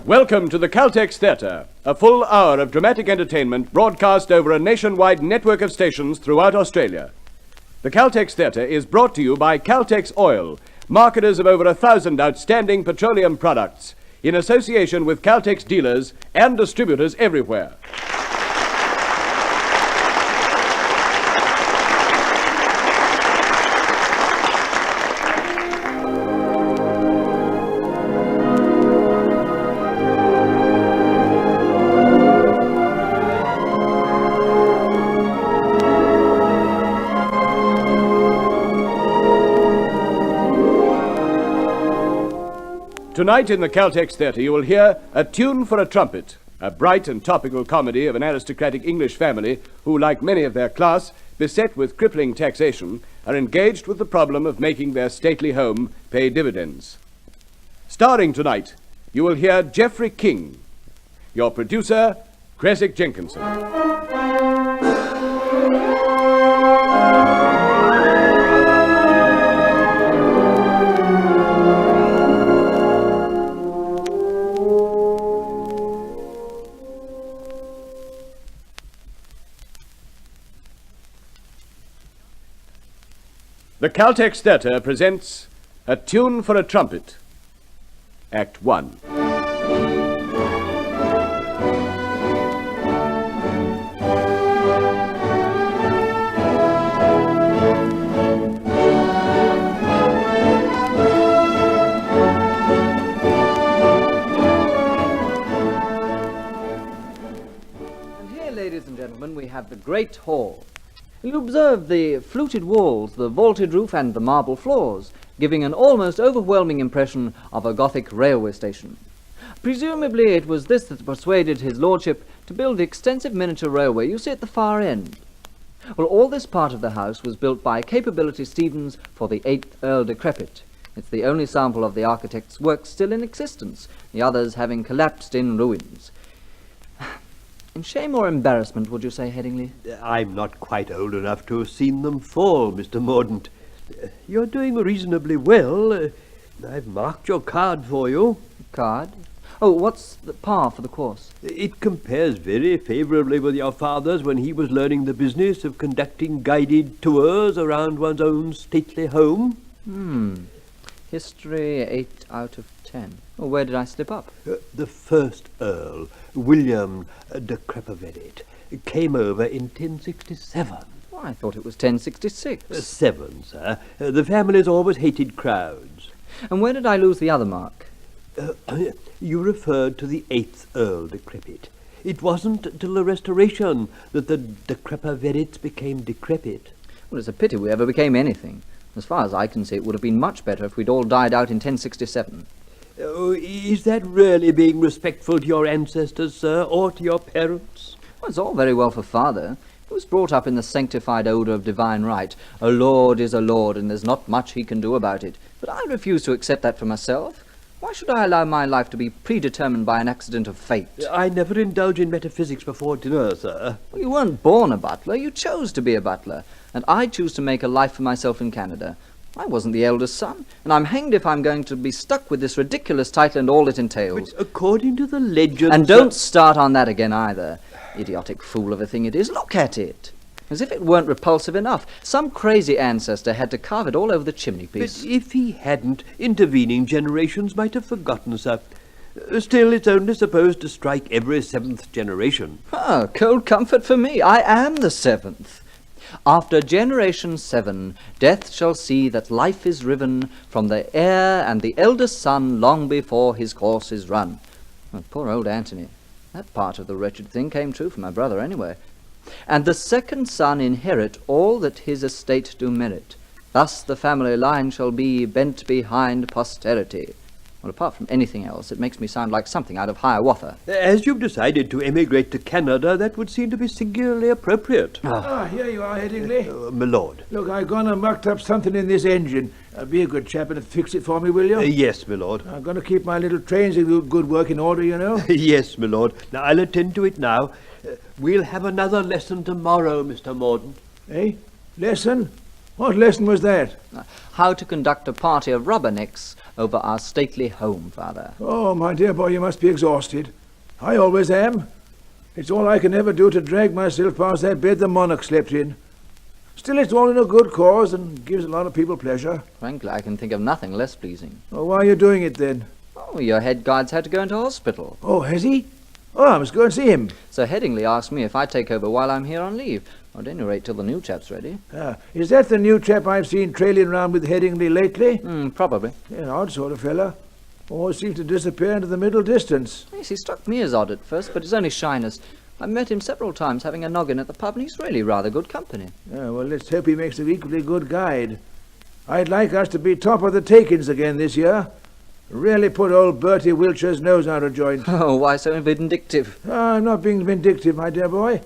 Welcome to the Caltex Theatre, a full hour of dramatic entertainment broadcast over a nationwide network of stations throughout Australia. The Caltex Theatre is brought to you by Caltex Oil, marketers of over 1,000 outstanding petroleum products, in association with Caltex dealers and distributors everywhere. Tonight in the Caltex Theatre you will hear A Tune for a Trumpet, a bright and topical comedy of an aristocratic English family who, like many of their class, beset with crippling taxation, are engaged with the problem of making their stately home pay dividends. Starring tonight, you will hear Geoffrey King. Your producer, Creswick Jenkinson. The Caltex Theatre presents A Tune for a Trumpet, Act 1. And here, ladies and gentlemen, we have the Great Hall. You observe the fluted walls, the vaulted roof, and the marble floors, giving an almost overwhelming impression of a Gothic railway station. Presumably it was this that persuaded his lordship to build the extensive miniature railway you see at the far end. Well, all this part of the house was built by Capability Stevens for the 8th Earl Decrepit. It's the only sample of the architect's work still in existence, the others having collapsed in ruins. In shame or embarrassment, would you say, Headingley? I'm not quite old enough to have seen them fall, Mr. Mordaunt. You're doing reasonably well. I've marked your card for you. Card? Oh, what's the par for the course? It compares very favourably with your father's when he was learning the business of conducting guided tours around one's own stately home. History 8 out of 10. Oh, where did I slip up? The first Earl, William de Crepaverit, came over in 1067. Oh, I thought it was 1066. 7, sir. The family's always hated crowds. And where did I lose the other mark? You referred to the 8th Earl Decrepit. It wasn't till the Restoration that the de Crepaverits became decrepit. Well, it's a pity we ever became anything. As far as I can see, it would have been much better if we'd all died out in 1067. Oh, is that really being respectful to your ancestors, sir, or to your parents? Well, it's all very well for father. He was brought up in the sanctified odour of divine right. A lord is a lord, and there's not much he can do about it. But I refuse to accept that for myself. Why should I allow my life to be predetermined by an accident of fate? I never indulge in metaphysics before dinner, sir. Well, you weren't born a butler. You chose to be a butler. And I choose to make a life for myself in Canada. I wasn't the eldest son, and I'm hanged if I'm going to be stuck with this ridiculous title and all it entails. But according to the legend... And don't start on that again either. Idiotic fool of a thing it is. Look at it. As if it weren't repulsive enough. Some crazy ancestor had to carve it all over the chimney-piece. But if he hadn't, intervening generations might have forgotten, sir. Still, it's only supposed to strike every 7th generation. Ah, cold comfort for me. I am the 7th. After generation 7, death shall see that life is riven from the heir and the eldest son long before his course is run. Oh, poor old Anthony. That part of the wretched thing came true for my brother anyway. And the second son inherit all that his estate do merit. Thus the family line shall be bent behind posterity. Well, apart from anything else, it makes me sound like something out of Hiawatha. As you've decided to emigrate to Canada, that would seem to be singularly appropriate. Here you are, Headingley. My lord. Look, I've gone and mucked up something in this engine. Be a good chap and fix it for me, will you? Yes, my lord. I'm going to keep my little trains of good work in order, you know. Yes, my lord. Now, I'll attend to it now. We'll have another lesson tomorrow, Mr. Mordaunt. Eh? Lesson? What lesson was that? How to conduct a party of rubbernecks over our stately home, Father. Oh, my dear boy, you must be exhausted. I always am. It's all I can ever do to drag myself past that bed the monarch slept in. Still, it's all in a good cause and gives a lot of people pleasure. Frankly, I can think of nothing less pleasing. Oh, why are you doing it then? Oh, your head guide's had to go into hospital. Oh, has he? Oh, I must go and see him. Sir Headingley asked me if I take over while I'm here on leave. Or at any rate till the new chap's ready. Is that the new chap I've seen trailing round with Headingley lately? Probably. Yeah, an odd sort of fella. Always seems to disappear into the middle distance. Yes, he struck me as odd at first, but it's only shyness. I've met him several times having a noggin at the pub, and he's really rather good company. Yeah, well, let's hope he makes an equally good guide. I'd like us to be top of the takings again this year. Really put old Bertie Wiltshire's nose out of joint. Oh, why so vindictive? I'm not being vindictive, my dear boy.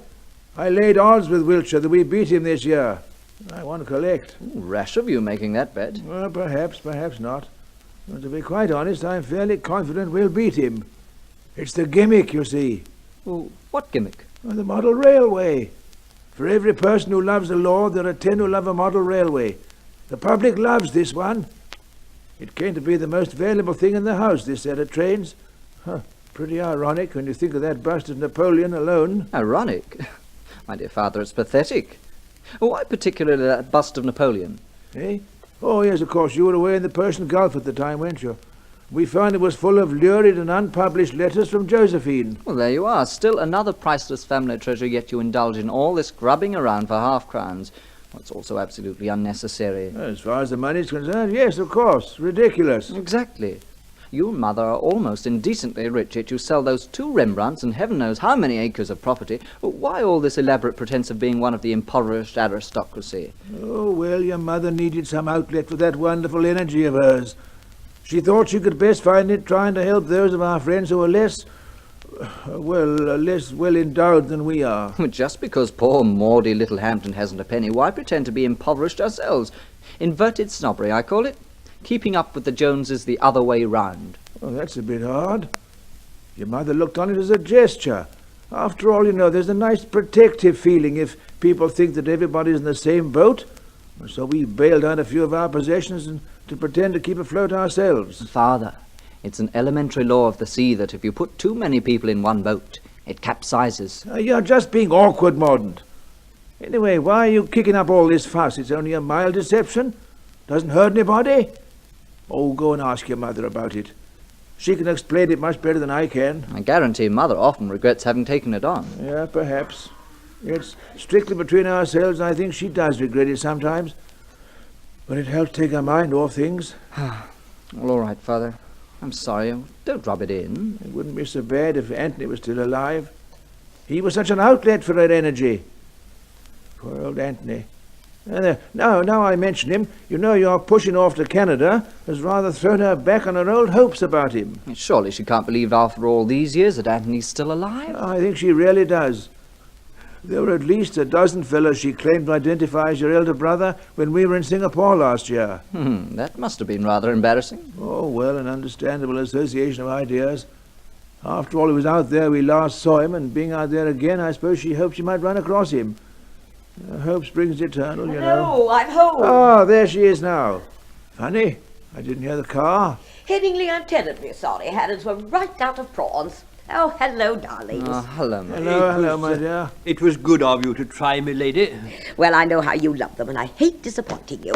I laid odds with Wiltshire that we beat him this year. I want to collect. Ooh, rash of you making that bet. Well, perhaps not. But to be quite honest, I'm fairly confident we'll beat him. It's the gimmick, you see. Well, what gimmick? Well, the model railway. For every person who loves a lord, there are 10 who love a model railway. The public loves this one. It came to be the most valuable thing in the house, this set of trains. Pretty ironic when you think of that bust of Napoleon alone. Ironic? My dear Father, it's pathetic. Why particularly that bust of Napoleon? Eh? Oh, yes, of course, you were away in the Persian Gulf at the time, weren't you? We found it was full of lurid and unpublished letters from Josephine. Well, there you are. Still another priceless family treasure, yet you indulge in all this grubbing around for half-crowns. Well, it's also absolutely unnecessary. As far as the money's concerned, yes, of course. Ridiculous. Exactly. You and Mother are almost indecently rich, yet you sell those 2 Rembrandts and heaven knows how many acres of property. Why all this elaborate pretense of being one of the impoverished aristocracy? Oh, well, your mother needed some outlet for that wonderful energy of hers. She thought she could best find it trying to help those of our friends who are less well endowed than we are. Just because poor Maudie Little Hampton hasn't a penny, why pretend to be impoverished ourselves? Inverted snobbery, I call it. Keeping up with the Joneses the other way round. Oh, that's a bit hard. Your mother looked on it as a gesture. After all, you know, there's a nice protective feeling if people think that everybody's in the same boat. So we bailed out a few of our possessions and to pretend to keep afloat ourselves. Father, it's an elementary law of the sea that if you put too many people in one boat, it capsizes. You're just being awkward, Mordaunt. Anyway, why are you kicking up all this fuss? It's only a mild deception. Doesn't hurt anybody. Oh, go and ask your mother about it. She can explain it much better than I can. I guarantee Mother often regrets having taken it on. Yeah, perhaps. It's strictly between ourselves, and I think she does regret it sometimes. But it helps take her mind off things. Well, all right, Father. I'm sorry. Don't rub it in. It wouldn't be so bad if Anthony was still alive. He was such an outlet for her energy. Poor old Anthony. Now I mention him, you know your pushing off to Canada has rather thrown her back on her old hopes about him. Surely she can't believe after all these years that Anthony's still alive? I think she really does. There were at least a dozen fellows she claimed to identify as your elder brother when we were in Singapore last year. That must have been rather embarrassing. Oh, well, an understandable association of ideas. After all, he was out there we last saw him, and being out there again, I suppose she hoped she might run across him. Hope springs eternal, you know. Hello, I'm home. Ah, there she is now. Funny, I didn't hear the car. Headingley, I'm terribly sorry. Haddons were right out of prawns. Oh, hello, darlings. Hello, my Hello, my dear. It was good of you to try, my lady. Well, I know how you love them, and I hate disappointing you.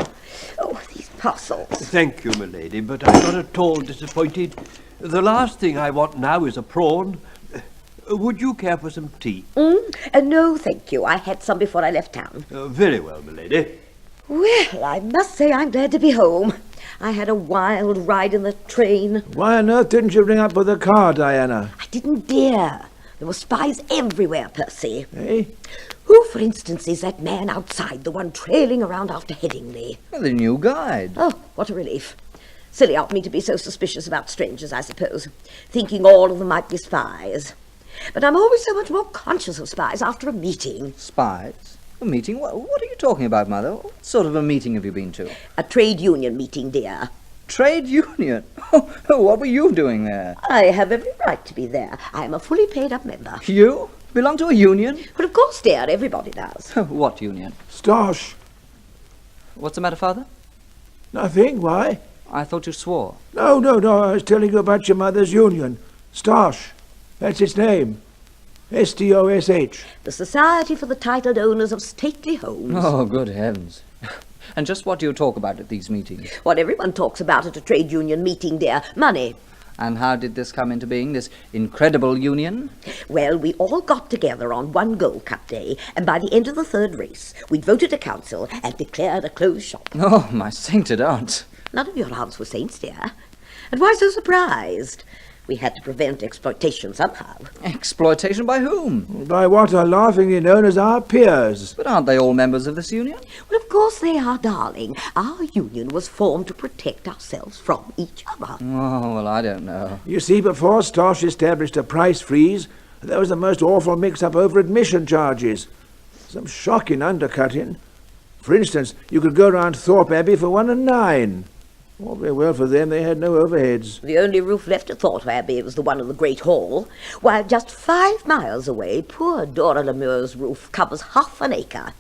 Oh, these parcels. Thank you, my lady, but I'm not at all disappointed. The last thing I want now is a prawn. Would you care for some tea? No, thank you. I had some before I left town. Very well, my lady. Well, I must say I'm glad to be home. I had a wild ride in the train. Why on earth didn't you ring up with a car, Diana? I didn't dare. There were spies everywhere, Percy. Eh? Who, for instance, is that man outside, the one trailing around after Headingley? The new guide. Oh, what a relief. Silly of me to be so suspicious about strangers, I suppose, thinking all of them might be spies. But I'm always so much more conscious of spies after a meeting. Spies? A meeting? What are you talking about, Mother? What sort of a meeting have you been to? A trade union meeting, dear. Trade union? What were you doing there? I have every right to be there. I am a fully paid-up member. You? Belong to a union? Well, of course, dear, everybody does. What union? Stosh. What's the matter, Father? Nothing, why? I thought you swore. No, I was telling you about your mother's union. Stosh, that's its name. S-T-O-S-H. The Society for the Titled Owners of Stately Homes. Oh, good heavens. And just what do you talk about at these meetings? What everyone talks about at a trade union meeting, dear. Money. And how did this come into being, this incredible union? Well, we all got together on one Gold Cup day, and by the end of the third race, we'd voted a council and declared a closed shop. Oh, my sainted aunt. None of your aunts were saints, dear. And why so surprised? We had to prevent exploitation somehow. Exploitation by whom? By what are laughingly known as our peers. But aren't they all members of this union? Well, of course they are, darling. Our union was formed to protect ourselves from each other. Oh, well, I don't know. You see, before Stosh established a price freeze, there was the most awful mix-up over admission charges. Some shocking undercutting. For instance, you could go round Thorpe Abbey for 1 and 9. All very well for them, they had no overheads. The only roof left at Thorpe Abbey was the one in the Great Hall, while just 5 miles away, poor Dora Lemure's roof covers half an acre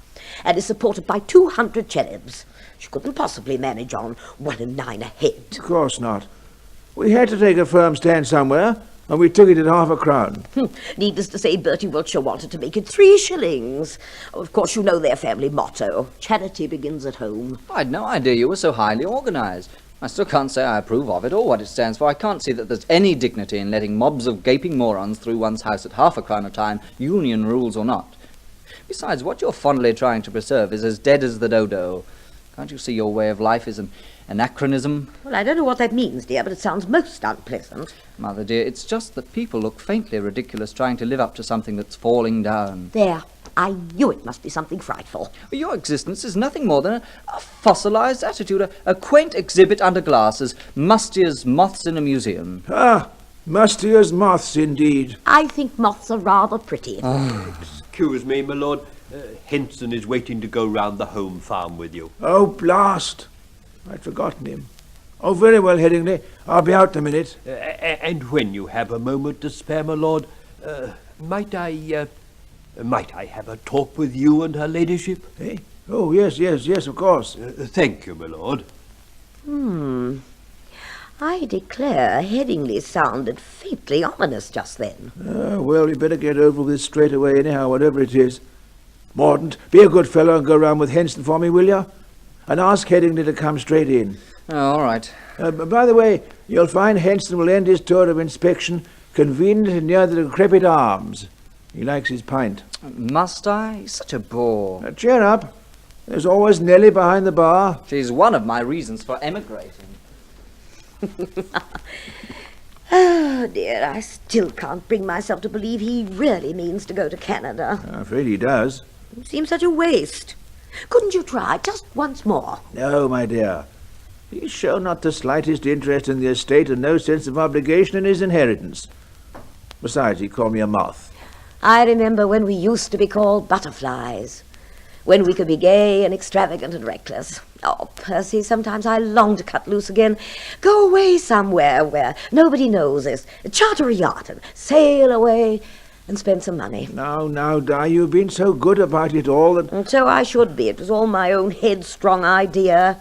and is supported by 200 cherubs. She couldn't possibly manage on 1 and 9 a head. Of course not. We had to take a firm stand somewhere, and we took it at half a crown. Needless to say, Bertie Wiltshire wanted to make it 3 shillings. Of course, you know their family motto. Charity begins at home. I'd no idea you were so highly organised. I still can't say I approve of it or what it stands for. I can't see that there's any dignity in letting mobs of gaping morons through one's house at half a crown a time, union rules or not. Besides, what you're fondly trying to preserve is as dead as the dodo. Can't you see your way of life is an anachronism? Well, I don't know what that means, dear, but it sounds most unpleasant. Mother dear, it's just that people look faintly ridiculous trying to live up to something that's falling down. There. I knew it must be something frightful. Your existence is nothing more than a fossilized attitude, a quaint exhibit under glasses, musty as moths in a museum. Ah, musty as moths, indeed. I think moths are rather pretty. Excuse me, my lord. Henson is waiting to go round the home farm with you. Oh, blast! I'd forgotten him. Oh, very well, Headingley. I'll be out in a minute. And when you have a moment to spare, my lord, might I have a talk with you and her ladyship? Eh? Oh, yes, of course. Thank you, my lord. I declare Headingley sounded faintly ominous just then. Well, you better get over this straight away anyhow, whatever it is. Mordaunt, be a good fellow and go round with Henson for me, will you? And ask Headingley to come straight in. Oh, all right. By the way, you'll find Henson will end his tour of inspection convenient near the Decrepit Arms. He likes his pint. Must I? He's such a bore. Cheer up. There's always Nellie behind the bar. She's one of my reasons for emigrating. Oh, dear, I still can't bring myself to believe he really means to go to Canada. I'm afraid he does. It seems such a waste. Couldn't you try just once more? No, my dear. He's shown not the slightest interest in the estate and no sense of obligation in his inheritance. Besides, he called me a moth. I remember when we used to be called butterflies, when we could be gay and extravagant and reckless. Oh, Percy, sometimes I long to cut loose again, go away somewhere where nobody knows us, charter a yacht and sail away and spend some money. Now, Di, you've been so good about it all that... And so I should be. It was all my own headstrong idea.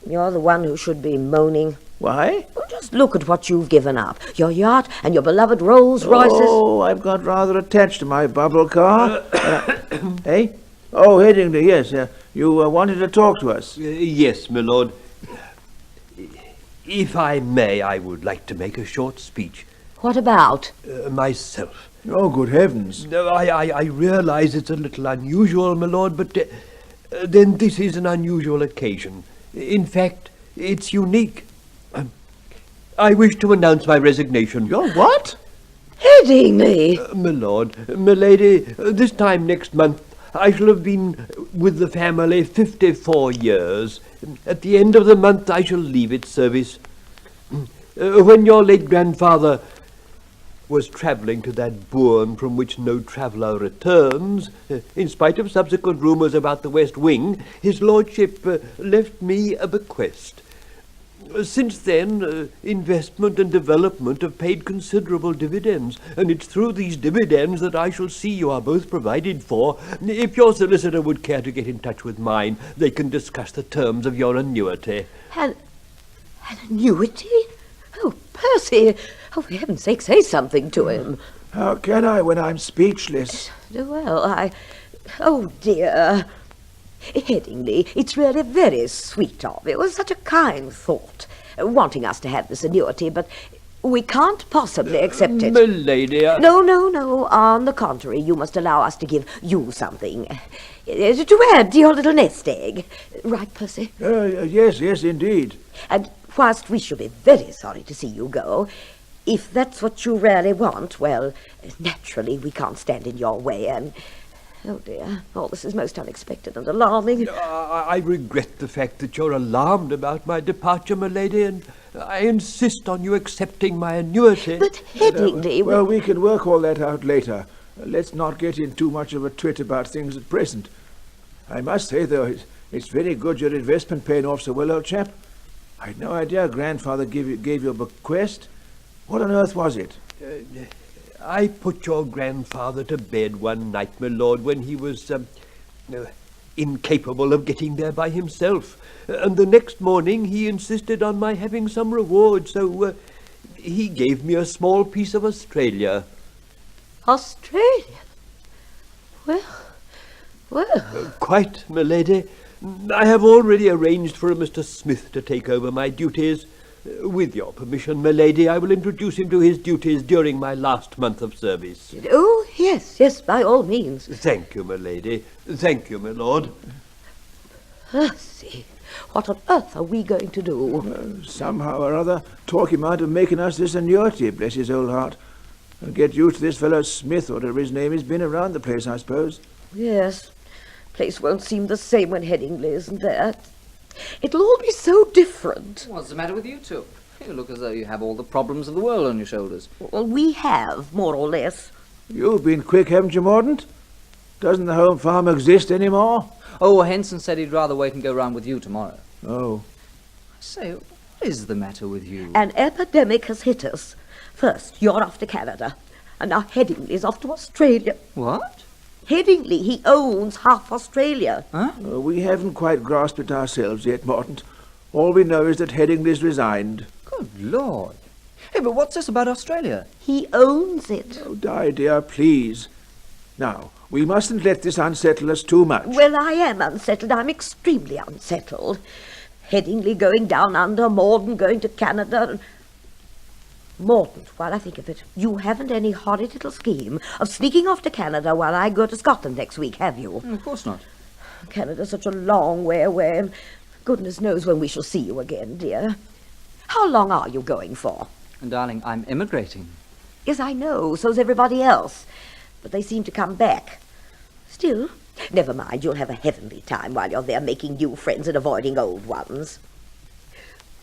You're the one who should be moaning. Why? Well, just look at what you've given up. Your yacht and your beloved Rolls Royces. Oh, I've got rather attached to my bubble car. Eh? Oh, Headingley, yes. You wanted to talk to us. Yes, my lord. If I may, I would like to make a short speech. What about? Myself. Oh, good heavens. No, I realize it's a little unusual, my lord, but then this is an unusual occasion. In fact, it's unique. I wish to announce my resignation. Your what? Headingley! My lord, my lady, this time next month I shall have been with the family 54 years. At the end of the month I shall leave its service. When your late grandfather was travelling to that bourne from which no traveller returns, in spite of subsequent rumours about the West Wing, his lordship left me a bequest. Since then, investment and development have paid considerable dividends, and it's through these dividends that I shall see you are both provided for. If your solicitor would care to get in touch with mine, they can discuss the terms of your annuity. An annuity? Oh, Percy! Oh, for heaven's sake, say something to him. How can I when I'm speechless? Well, Oh, dear. Headingley, it's really very sweet of you. It was such a kind thought, wanting us to have this annuity, but we can't possibly accept it. Milady... No. On the contrary, you must allow us to give you something. To add to your little nest egg. Right, Percy? Yes, indeed. And whilst we shall be very sorry to see you go, if that's what you really want, well, naturally we can't stand in your way, and... Oh, dear, all this is most unexpected and alarming. I regret the fact that you're alarmed about my departure, milady, and I insist on you accepting my annuity. But Headingley... Well, we can work all that out later. Let's not get in too much of a twit about things at present. I must say, though, it's very good your investment paying off so well, old chap. I'd no idea grandfather gave you a bequest. What on earth was it? I put your grandfather to bed one night, my lord, when he was incapable of getting there by himself. And the next morning he insisted on my having some reward, so he gave me a small piece of Australia. Australia? Well... Quite, my lady. I have already arranged for a Mr. Smith to take over my duties. With your permission, my lady, I will introduce him to his duties during my last month of service. Oh, yes, by all means. Thank you, my lady. Thank you, my lord. Percy, what on earth are we going to do? Somehow or other, talk him out of making us this annuity, bless his old heart. And get used to this fellow Smith, whatever his name has been around the place, I suppose. Yes. Place won't seem the same when Headingley isn't there. It'll all be so different. What's the matter with you two? You look as though you have all the problems of the world on your shoulders. Well, we have, more or less. You've been quick, haven't you, Mordaunt? Doesn't the home farm exist anymore? Oh, Henson said he'd rather wait and go round with you tomorrow. Oh. I say, what is the matter with you? An epidemic has hit us. First, you're off to Canada, and now Headingley's off to Australia. What? Headingley, he owns half Australia. Huh? We haven't quite grasped it ourselves yet, Mordaunt. All we know is that Headingley's resigned. Good Lord. Hey, but what's this about Australia? He owns it. Oh, Di, dear, please. Now, we mustn't let this unsettle us too much. Well, I am unsettled. I'm extremely unsettled. Headingley going down under, Mordaunt going to Canada. Mordaunt, while I think of it, you haven't any horrid little scheme of sneaking off to Canada while I go to Scotland next week, have you? Of course not. Canada's such a long way away, and goodness knows when we shall see you again, dear. How long are you going for? And darling, I'm emigrating. Yes, I know, so's everybody else. But they seem to come back. Still, never mind, you'll have a heavenly time while you're there making new friends and avoiding old ones.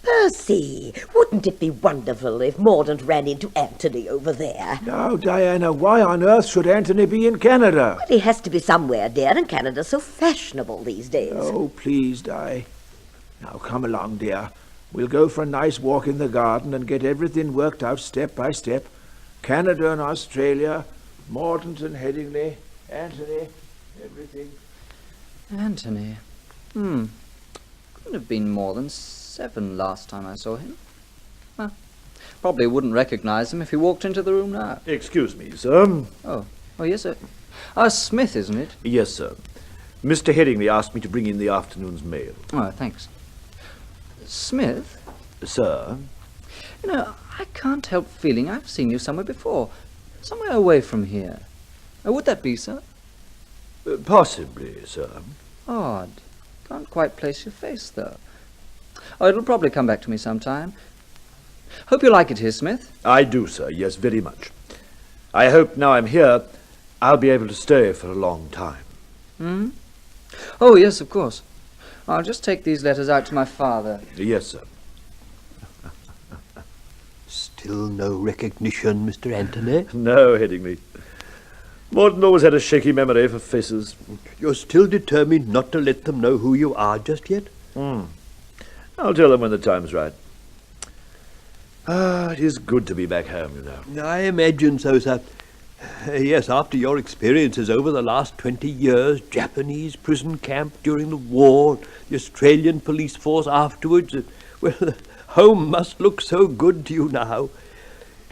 Percy, wouldn't it be wonderful if Mordaunt ran into Anthony over there? Now, Diana, why on earth should Anthony be in Canada? Well, he has to be somewhere, dear, and Canada's so fashionable these days. Oh, please, Di. Now, come along, dear. We'll go for a nice walk in the garden and get everything worked out step by step. Canada and Australia, Mordaunt and Headingley, Anthony, everything. Anthony. Could have been more than 7 last time I saw him. Well, probably wouldn't recognize him if he walked into the room now. Excuse me, sir. Oh, yes, sir. Smith, isn't it? Yes, sir. Mr. Headingley asked me to bring in the afternoon's mail. Oh, thanks. Smith? Sir? You know, I can't help feeling I've seen you somewhere before. Somewhere away from here. Would that be, sir? Possibly, sir. Odd. Can't quite place your face, though. Oh, it'll probably come back to me sometime. Hope you like it here, Smith. I do, sir. Yes, very much. I hope now I'm here, I'll be able to stay for a long time. Oh, yes, of course. I'll just take these letters out to my father. Yes, sir. Still no recognition, Mr. Anthony? No, Headingley. Mordaunt always had a shaky memory for faces. You're still determined not to let them know who you are just yet? I'll tell them when the time's right. Ah, it is good to be back home, you know. I imagine so, sir. Yes, after your experiences over the last 20 years, Japanese prison camp during the war, the Australian police force afterwards, well, home must look so good to you now.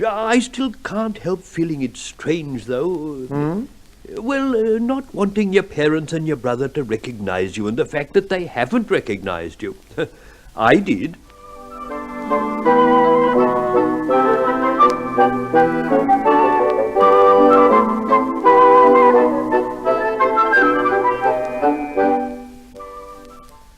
I still can't help feeling it strange, though. Well, not wanting your parents and your brother to recognize you, and the fact that they haven't recognized you. I did.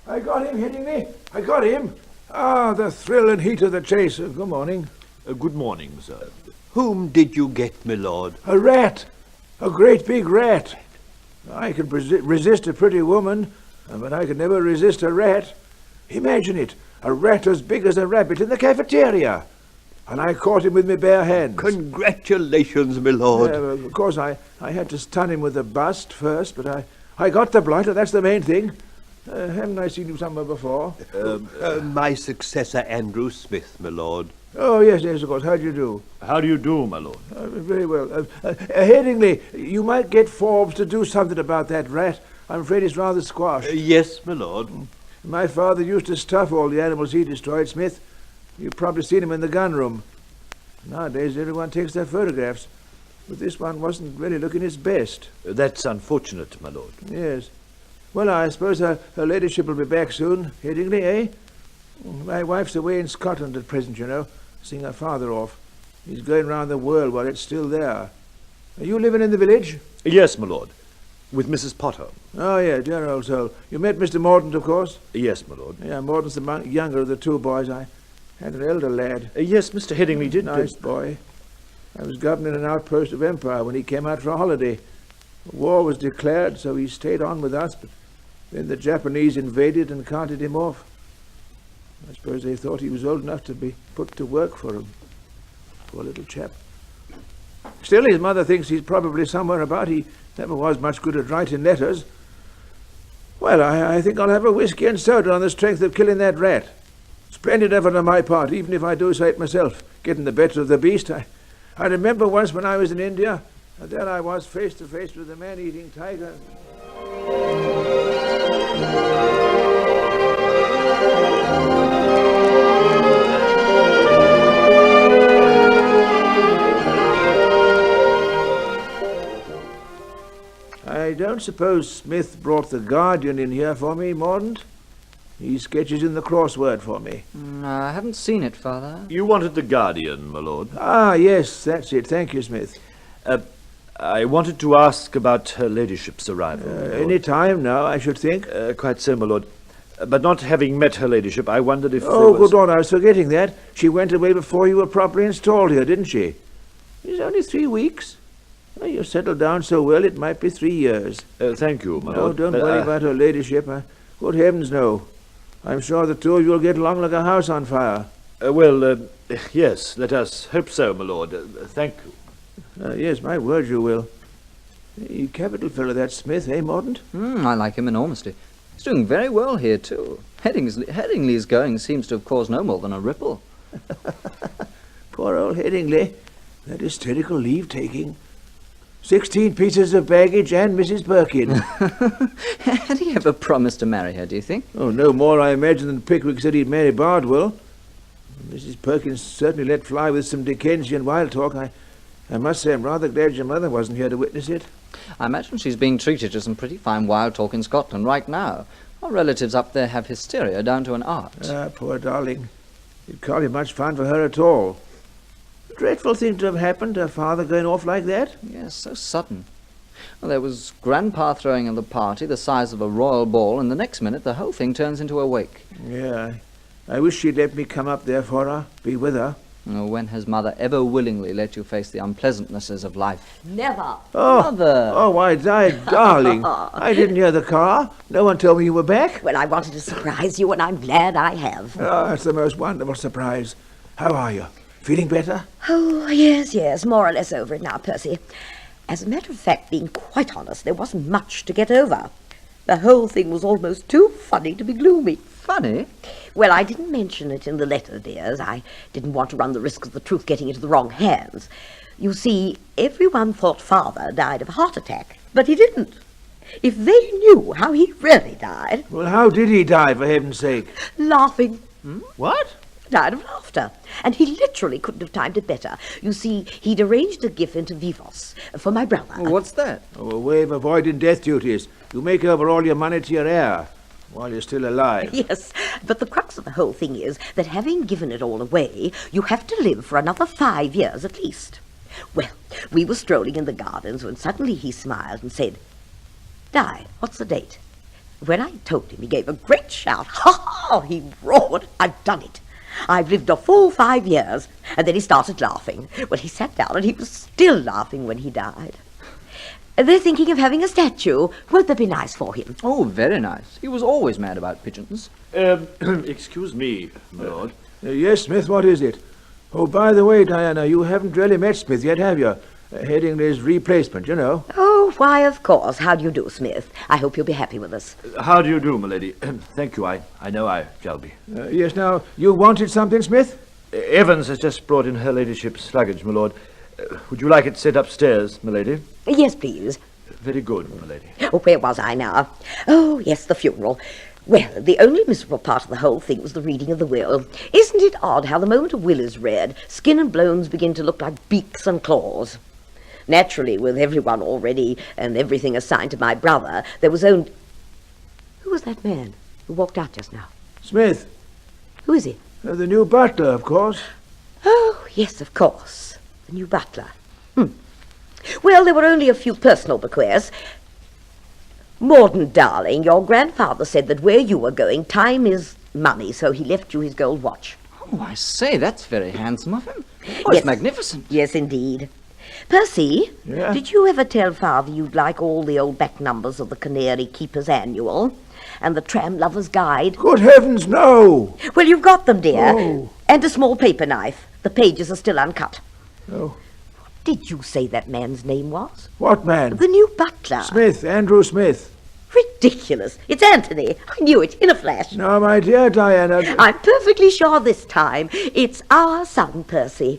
I got him, Headingley. I got him. Ah, the thrill and heat of the chase. Good morning. Good morning, sir. Whom did you get, my lord? A rat. A great big rat. I could resist a pretty woman, but I could never resist a rat. Imagine it. A rat as big as a rabbit in the cafeteria. And I caught him with my bare hands. Congratulations, my lord. Of course, I had to stun him with the bust first, but I got the blighter. That's the main thing. Haven't I seen you somewhere before? My successor, Andrew Smith, my lord. Oh, yes, of course. How do you do? How do you do, my lord? Very well. Headingley, you might get Forbes to do something about that rat. I'm afraid he's rather squashed. Yes, my lord. My father used to stuff all the animals he destroyed, Smith. You've probably seen him in the gun room. Nowadays, everyone takes their photographs. But this one wasn't really looking his best. That's unfortunate, my lord. Yes. Well, I suppose her ladyship will be back soon, Headingley, eh? My wife's away in Scotland at present, you know, seeing her father off. He's going round the world while it's still there. Are you living in the village? Yes, my lord. With Mrs. Potter. Oh, yeah, dear old soul. You met Mr. Mordaunt, of course? Yes, my lord. Yeah, Mordaunt's the younger of the two boys. I had an elder lad. Yes, Mr. Headingley did. Nice boy. I was governing an outpost of Empire when he came out for a holiday. War was declared, so he stayed on with us, but then the Japanese invaded and carted him off. I suppose they thought he was old enough to be put to work for them. Poor little chap. Still, his mother thinks he's probably somewhere about. He never was much good at writing letters. Well, I think I'll have a whiskey and soda on the strength of killing that rat. Splendid effort on my part, even if I do say it myself, getting the better of the beast. I remember once when I was in India, and there I was face to face with a man-eating tiger. I don't suppose Smith brought the Guardian in here for me, Mordaunt? He sketches in the crossword for me. I haven't seen it, Father. You wanted the Guardian, my lord. Ah, yes, that's it. Thank you, Smith. I wanted to ask about her ladyship's arrival. Any time now, I should think. Quite so, my lord. But not having met her ladyship, I wondered if Oh, good on, I was forgetting that. She went away before you were properly installed here, didn't she? It's only 3 weeks. Well, you settled down so well, it might be 3 years. Thank you, my No, lord. don't worry about her ladyship. Good heavens, no. I'm sure the two of you will get along like a house on fire. Yes, let us hope so, my lord. Thank you. Yes, my word, you will. A capital fellow, that Smith, eh, Mordaunt? I like him enormously. He's doing very well here, too. Headingley's going seems to have caused no more than a ripple. Poor old Headingley. That hysterical leave-taking. 16 pieces of baggage and Mrs. Perkins. Had he ever promised to marry her, do you think? Oh, no more, I imagine, than Pickwick said he'd marry Bardwell. Mrs. Perkins certainly let fly with some Dickensian wild talk. I must say I'm rather glad your mother wasn't here to witness it. I imagine she's being treated to some pretty fine wild talk in Scotland right now. Our relatives up there have hysteria down to an art. Ah, poor darling. It can't be much fun for her at all. Dreadful thing to have happened, her father going off like that. Yes, so sudden. Well, there was Grandpa throwing a party the size of a royal ball, and the next minute the whole thing turns into a wake. Yeah, I wish she'd let me come up there for her, be with her. Oh, when has Mother ever willingly let you face the unpleasantnesses of life? Never. Oh, Mother! Oh, why, darling, I didn't hear the car. No one told me you were back. Well, I wanted to surprise you, and I'm glad I have. Oh, that's the most wonderful surprise. How are you? Feeling better? Oh, yes, more or less over it now, Percy. As a matter of fact, being quite honest, there wasn't much to get over. The whole thing was almost too funny to be gloomy. Funny? Well, I didn't mention it in the letter, dears. I didn't want to run the risk of the truth getting into the wrong hands. You see, everyone thought Father died of a heart attack, but he didn't. If they knew how he really died... Well, how did he die, for heaven's sake? Laughing. What? Died of laughter. And he literally couldn't have timed it better. You see, he'd arranged a gift into Vivos for my brother. What's that? Oh, a way of avoiding death duties. You make over all your money to your heir while you're still alive. Yes, but the crux of the whole thing is that having given it all away, you have to live for another 5 years at least. Well, we were strolling in the gardens when suddenly he smiled and said, "Di, what's the date?" When I told him, he gave a great shout. "Ha ha!" he roared. "I've done it. I've lived a full 5 years." And then he started laughing. Well, he sat down and he was still laughing when he died. They're thinking of having a statue. Won't that be nice for him? Oh, very nice. He was always mad about pigeons. Excuse me, my lord. Yes, Smith, what is it? Oh, by the way, Diana, you haven't really met Smith yet, have you? Headingley's replacement, you know. Oh, why, of course. How do you do, Smith? I hope you'll be happy with us. How do you do, my lady? Thank you, I know I shall be. Yes, now, you wanted something, Smith? Evans has just brought in her ladyship's luggage, my lord. Would you like it sent upstairs, my lady? Yes, please. Very good, my lady. Oh, where was I now? Oh, yes, the funeral. Well, the only miserable part of the whole thing was the reading of the will. Isn't it odd how the moment a will is read, skin and bones begin to look like beaks and claws? Naturally, with everyone already and everything assigned to my brother, there was only... Who was that man who walked out just now? Smith. Who is he? The new butler, of course. Oh, yes, of course. The new butler. Well, there were only a few personal bequests. Morden, darling, your grandfather said that where you were going, time is money, so he left you his gold watch. Oh, I say, that's very handsome of him. Oh, Yes. it's magnificent. Yes, indeed. Percy, Yeah? did you ever tell Father you'd like all the old back numbers of the Canary Keeper's Annual and the Tram Lover's Guide? Good heavens, no! Well, you've got them, dear. Oh. And a small paper knife. The pages are still uncut. Oh. Did you say that man's name was? What man? The new butler. Smith, Andrew Smith. Ridiculous. It's Anthony. I knew it in a flash. Now, my dear Diana... I'm perfectly sure this time it's our son, Percy.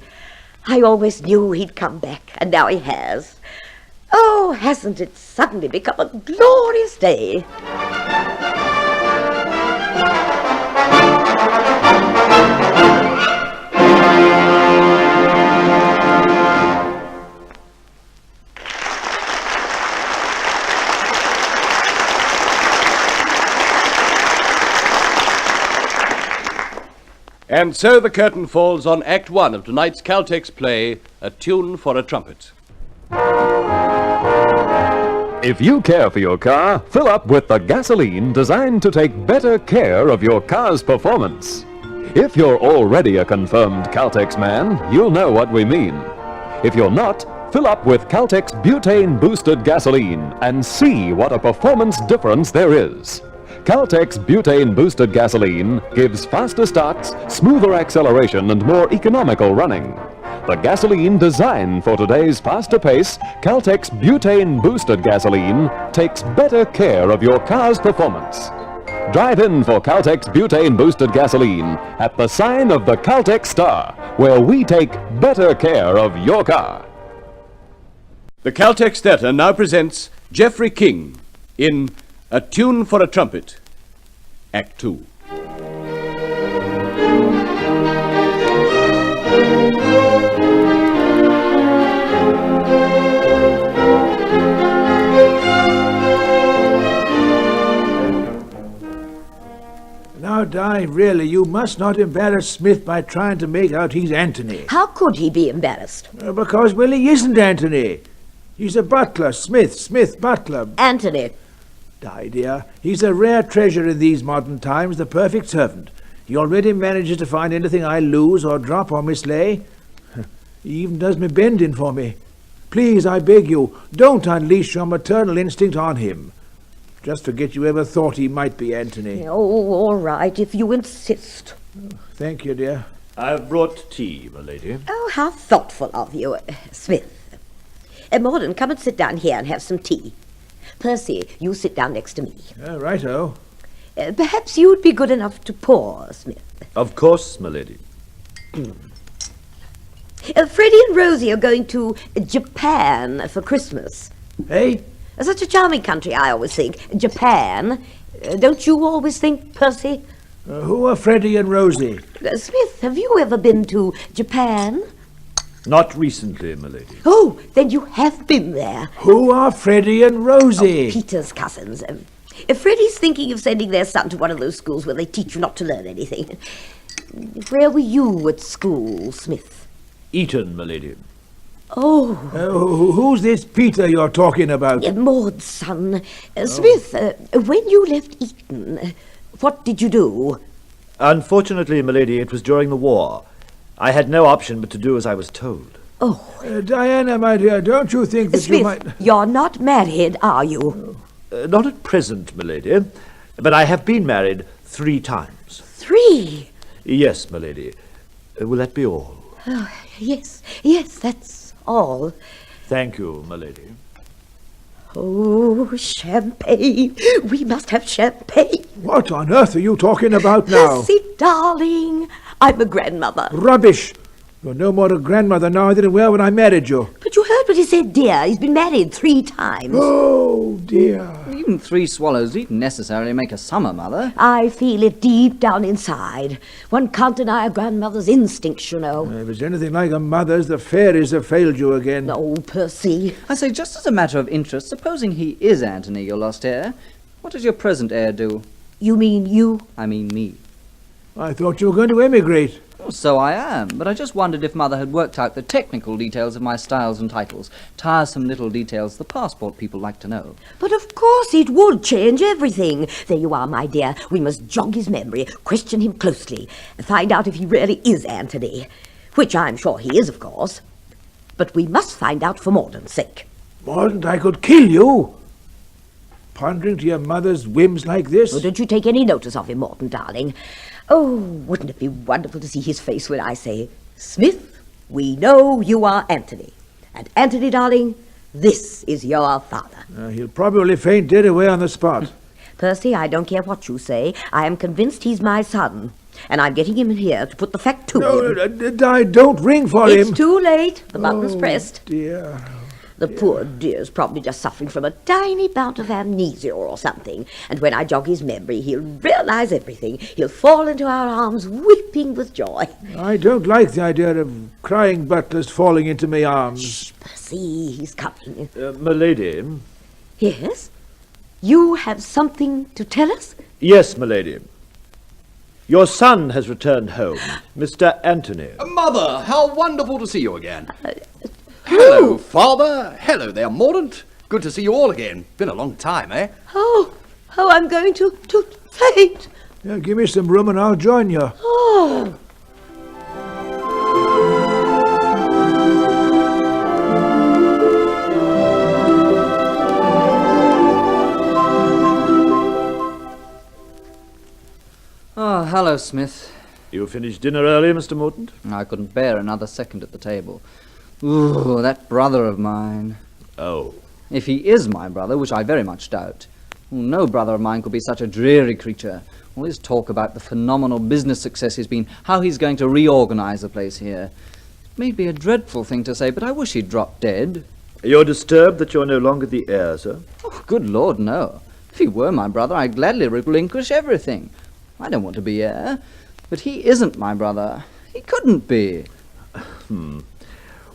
I always knew he'd come back, and now he has. Oh, hasn't it suddenly become a glorious day? And so the curtain falls on Act 1 of tonight's Caltex play, A Tune for a Trumpet. If you care for your car, fill up with the gasoline designed to take better care of your car's performance. If you're already a confirmed Caltex man, you'll know what we mean. If you're not, fill up with Caltex butane-boosted gasoline and see what a performance difference there is. Caltex butane-boosted gasoline gives faster starts, smoother acceleration, and more economical running. The gasoline designed for today's faster pace, Caltex butane-boosted gasoline takes better care of your car's performance. Drive in for Caltex butane-boosted gasoline at the sign of the Caltex Star, where we take better care of your car. The Caltex Theatre now presents Geoffrey King in A Tune for a Trumpet, Act 2. Now, Di, really, you must not embarrass Smith by trying to make out he's Anthony. How could he be embarrassed? Because, well, he isn't Anthony. He's a butler, Smith, butler. Anthony. Di, dear, he's a rare treasure in these modern times, the perfect servant. He already manages to find anything I lose or drop or mislay. He even does me bending for me. Please, I beg you, don't unleash your maternal instinct on him. Just forget you ever thought he might be Anthony. Oh, all right, if you insist. Thank you, dear. I've brought tea, my lady. Oh, how thoughtful of you, Smith. Morden, come and sit down here and have some tea. Percy, you sit down next to me. Righto. Perhaps you'd be good enough to pour, Smith. Of course, my lady. Freddie and Rosie are going to Japan for Christmas. Hey? Such a charming country, I always think. Japan. Don't you always think, Percy? Who are Freddie and Rosie? Smith, have you ever been to Japan? Not recently, my lady. Oh, then you have been there. Who are Freddie and Rosie? Peter's cousins. Freddie's thinking of sending their son to one of those schools where they teach you not to learn anything. Where were you at school, Smith? Eton, my lady. Oh. Who's this Peter you're talking about? Maud's son. Smith, when you left Eton, what did you do? Unfortunately, my lady, it was during the war. I had no option but to do as I was told. Oh. Diana, my dear, don't you think that Smith, you might... You're not married, are you? Not at present, my lady, but I have been married 3 times. 3? Yes, my lady. Will that be all? Yes, that's all. Thank you, my lady. Oh, champagne. We must have champagne. What on earth are you talking about now? Percy, darling, I'm a grandmother. Rubbish! You're no more a grandmother now than you were when I married you. But you heard what he said, dear. He's been married 3 times. Oh, dear. Even 3 swallows needn't necessarily make a summer mother. I feel it deep down inside. One can't deny a grandmother's instincts, you know. If it's anything like a mother's, the fairies have failed you again. Oh, Percy. I say, just as a matter of interest, supposing he is Anthony, your lost heir, what does your present heir do? You mean you? I mean me. I thought you were going to emigrate. Well, so I am, but I just wondered if Mother had worked out the technical details of my styles and titles. Tiresome little details the passport people like to know. But of course it would change everything. There you are, my dear. We must jog his memory, question him closely, and find out if he really is Anthony. Which I'm sure he is, of course. But we must find out for Mordaunt's sake. Mordaunt, I could kill you. Pondering to your mother's whims like this? Oh, don't you take any notice of him, Mordaunt, darling. Oh, wouldn't it be wonderful to see his face when I say, Smith, we know you are Anthony. And Anthony, darling, this is your father. He'll probably faint dead away on the spot. Percy, I don't care what you say. I am convinced he's my son. And I'm getting him in here to put the fact to him. Don't ring for him. It's too late. The button's pressed. Dear. The poor dear's probably just suffering from a tiny bout of amnesia or something. And when I jog his memory, he'll realize everything. He'll fall into our arms, weeping with joy. I don't like the idea of crying butlers falling into my arms. Shh, Percy, he's coming. My lady. Yes? You have something to tell us? Yes, my lady. Your son has returned home, Mr. Anthony. Mother, how wonderful to see you again. Hello, Father. Hello there, Mordaunt. Good to see you all again. Been a long time, eh? Oh, I'm going to faint. Yeah, give me some room and I'll join you. Oh. Oh, hello, Smith. You finished dinner early, Mr. Mordaunt? I couldn't bear another second at the table. Ooh, that brother of mine. Oh. If he is my brother, which I very much doubt. No brother of mine could be such a dreary creature. All his talk about the phenomenal business success he's been, how he's going to reorganize the place here. It may be a dreadful thing to say, but I wish he'd dropped dead. You're disturbed that you're no longer the heir, sir? Oh, good Lord, no. If he were my brother, I'd gladly relinquish everything. I don't want to be heir. But he isn't my brother. He couldn't be.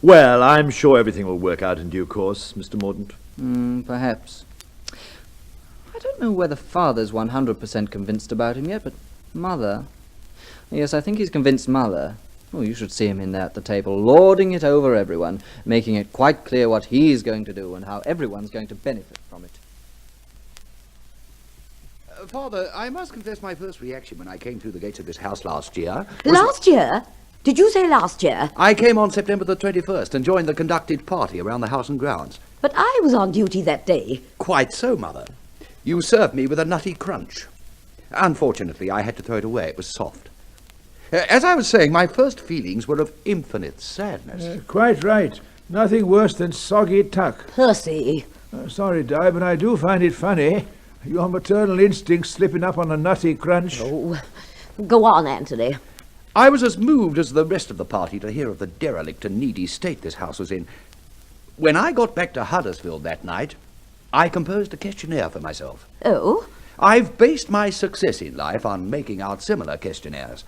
Well, I'm sure everything will work out in due course, Mr. Mordaunt. Perhaps. I don't know whether Father's 100% convinced about him yet, but Mother... Yes, I think he's convinced Mother. Oh, you should see him in there at the table, lording it over everyone, making it quite clear what he's going to do and how everyone's going to benefit from it. Father, I must confess my first reaction when I came through the gates of this house last year... Last year? Did you say last year? I came on September the 21st and joined the conducted party around the house and grounds. But I was on duty that day. Quite so, Mother. You served me with a nutty crunch. Unfortunately, I had to throw it away. It was soft. As I was saying, my first feelings were of infinite sadness. Quite right. Nothing worse than soggy tuck. Percy. Sorry, Di, but I do find it funny. Your maternal instincts slipping up on a nutty crunch. Oh, go on, Anthony. I was as moved as the rest of the party to hear of the derelict and needy state this house was in. When I got back to Huddersfield that night, I composed a questionnaire for myself. Oh? I've based my success in life on making out similar questionnaires,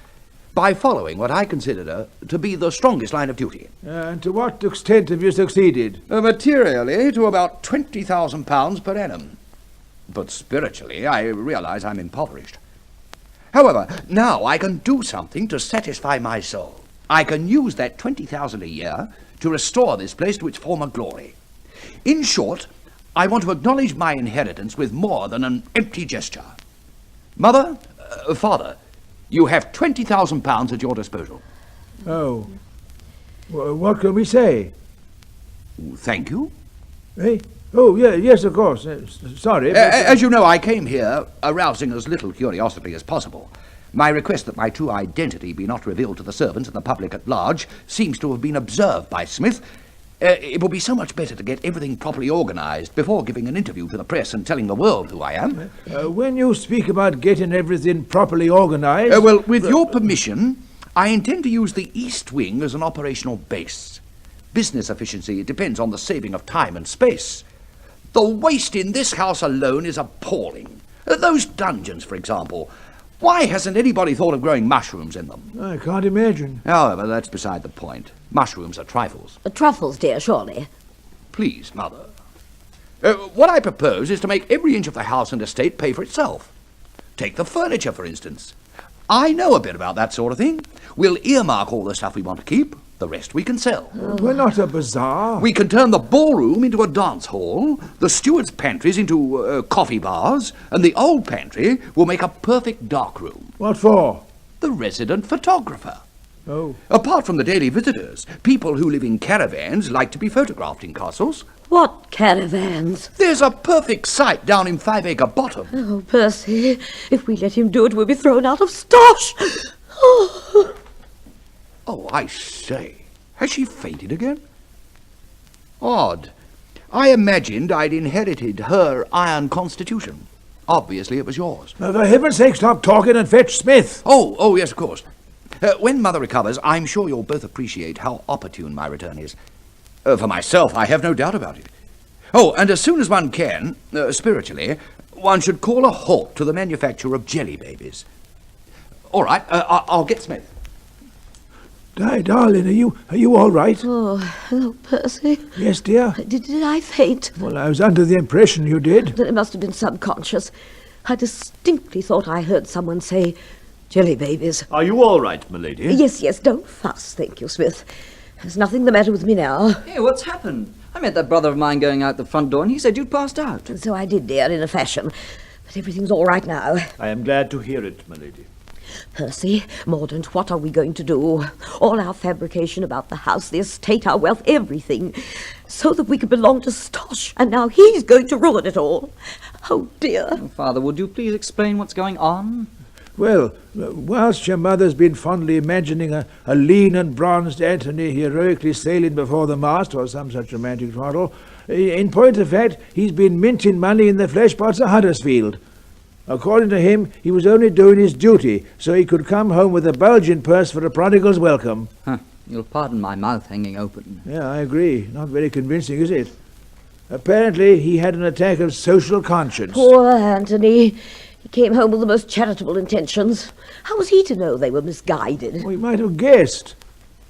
by following what I consider to be the strongest line of duty. And to what extent have you succeeded? Materially, to about £20,000 per annum. But spiritually, I realise I'm impoverished. However, now I can do something to satisfy my soul. I can use that $20,000 a year to restore this place to its former glory. In short, I want to acknowledge my inheritance with more than an empty gesture. Mother, Father, you have £20,000 at your disposal. Oh. What can we say? Thank you. Eh? Oh, yeah, yes, of course. Sorry. But, as you know, I came here arousing as little curiosity as possible. My request that my true identity be not revealed to the servants and the public at large seems to have been observed by Smith. It would be so much better to get everything properly organised before giving an interview to the press and telling the world who I am. When you speak about getting everything properly organised... well, with your permission, I intend to use the East Wing as an operational base. Business efficiency depends on the saving of time and space. The waste in this house alone is appalling. Those dungeons, for example. Why hasn't anybody thought of growing mushrooms in them? I can't imagine. However, that's beside the point. Mushrooms are trifles. Truffles, dear, surely. Please, Mother. What I propose is to make every inch of the house and estate pay for itself. Take the furniture, for instance. I know a bit about that sort of thing. We'll earmark all the stuff we want to keep. The rest we can sell. We're not a bazaar. We can turn the ballroom into a dance hall, the steward's pantries into coffee bars, and the old pantry will make a perfect dark room. What for? The resident photographer. Oh. Apart from the daily visitors, people who live in caravans like to be photographed in castles. What caravans? There's a perfect site down in 5 Acre Bottom. Oh, Percy, if we let him do it, we'll be thrown out of Stosh. Oh. Oh, I say, has she fainted again? Odd. I imagined I'd inherited her iron constitution. Obviously it was yours. For heaven's sake, stop talking and fetch Smith. Oh, yes, of course. When Mother recovers, I'm sure you'll both appreciate how opportune my return is. For myself, I have no doubt about it. Oh, and as soon as one can, spiritually, one should call a halt to the manufacture of jelly babies. All right, I'll get Smith. Di, darling, are you all right? Oh, hello, Percy. Yes, dear? Did I faint? Well, I was under the impression you did. Then it must have been subconscious. I distinctly thought I heard someone say, jelly babies. Are you all right, milady? Yes, don't fuss, thank you, Smith. There's nothing the matter with me now. Hey, what's happened? I met that brother of mine going out the front door and he said you'd passed out. And so I did, dear, in a fashion. But everything's all right now. I am glad to hear it, milady. Percy, Mordaunt, what are we going to do? All our fabrication about the house, the estate, our wealth, everything, so that we could belong to Stosh, and now he's going to ruin it all. Oh, dear. Oh, Father, would you please explain what's going on? Well, whilst your mother's been fondly imagining a lean and bronzed Anthony heroically sailing before the mast, or some such romantic twaddle, in point of fact, he's been minting money in the flesh pots of Huddersfield. According to him, he was only doing his duty, so he could come home with a bulging purse for a prodigal's welcome. Huh. You'll pardon my mouth hanging open. Yeah, I agree. Not very convincing, is it? Apparently, he had an attack of social conscience. Poor Anthony. He came home with the most charitable intentions. How was he to know they were misguided? We might have guessed.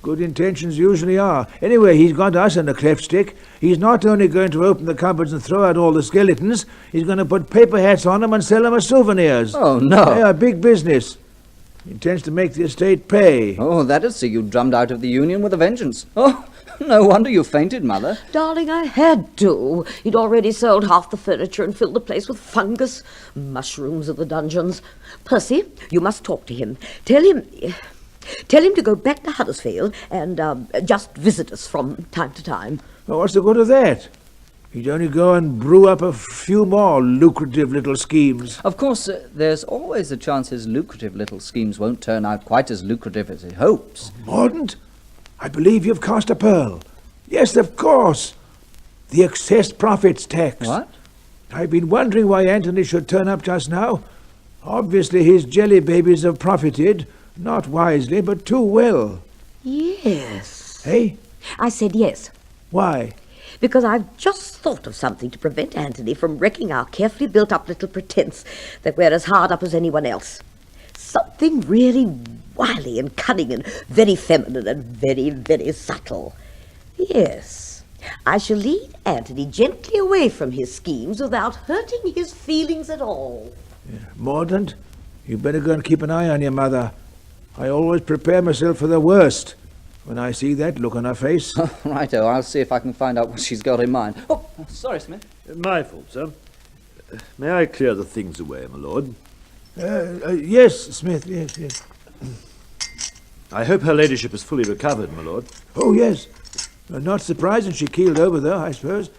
Good intentions usually are. Anyway, he's got us in a cleft stick. He's not only going to open the cupboards and throw out all the skeletons, he's going to put paper hats on them and sell them as souvenirs. Oh, no. Yeah, big business. He intends to make the estate pay. Oh, that'd see you drummed out of the Union with a vengeance. Oh, no wonder you fainted, Mother. Darling, I had to. He'd already sold half the furniture and filled the place with fungus. Mushrooms at the dungeons. Percy, you must talk to him. Tell him to go back to Huddersfield and just visit us from time to time. Well, what's the good of that? He'd only go and brew up a few more lucrative little schemes. Of course, there's always a chance his lucrative little schemes won't turn out quite as lucrative as he hopes. Mordaunt, I believe you've cast a pearl. Yes, of course. The excess profits tax. What? I've been wondering why Anthony should turn up just now. Obviously his jelly babies have profited, not wisely, but too well. Yes. Hey? I said yes, Why? because I've just thought of something to prevent Anthony from wrecking our carefully built-up little pretense that we're as hard up as anyone else. Something really wily and cunning and very feminine and very, very subtle. Yes, I shall lead Anthony gently away from his schemes without hurting his feelings at all. Mordaunt, you better go and keep an eye on your mother. I always prepare myself for the worst when I see that look on her face. Righto, I'll see if I can find out what she's got in mind. Oh, sorry, Smith. My fault, sir. May I clear the things away, my lord? Yes, Smith, yes. I hope her ladyship is fully recovered, my lord. Oh, yes. Not surprising she keeled over, though, I suppose.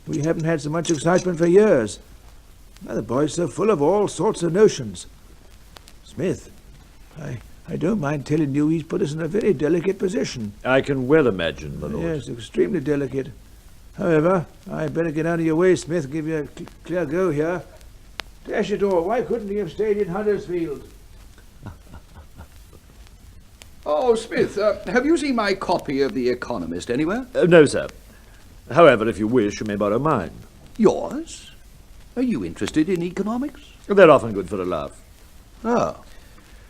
We haven't had so much excitement for years. Now, the boy's so full of all sorts of notions. Smith, I don't mind telling you he's put us in a very delicate position. I can well imagine, my lord. Yes, extremely delicate. However, I'd better get out of your way, Smith, and give you a clear go here. Dash it all, why couldn't he have stayed in Huddersfield? Oh, Smith, have you seen my copy of The Economist anywhere? No, sir. However, if you wish, you may borrow mine. Yours? Are you interested in economics? They're often good for a laugh. Oh.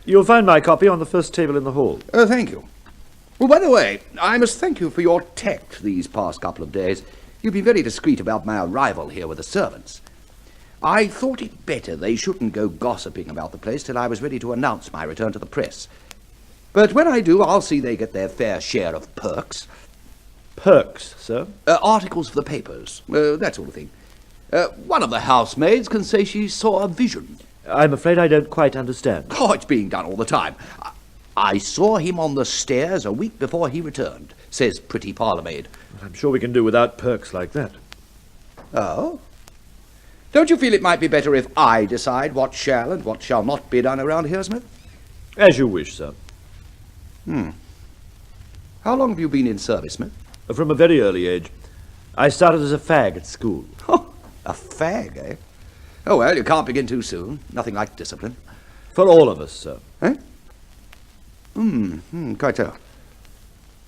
You'll find my copy on the first table in the hall. Thank you. Well, by the way, I must thank you for your tact these past couple of days. You've been very discreet about my arrival here with the servants. I thought it better they shouldn't go gossiping about the place till I was ready to announce my return to the press. But when I do, I'll see they get their fair share of perks. Perks, sir? Articles for the papers, that sort of thing. One of the housemaids can say she saw a vision. I'm afraid I don't quite understand. Oh, it's being done all the time. I saw him on the stairs a week before he returned, says pretty parlourmaid. I'm sure we can do without perks like that. Oh? Don't you feel it might be better if I decide what shall and what shall not be done around here, Smith? As you wish, sir. How long have you been in service, Smith? From a very early age. I started as a fag at school. Oh, a fag, eh? Oh, well, you can't begin too soon. Nothing like discipline. For all of us, sir. Eh? Quite so.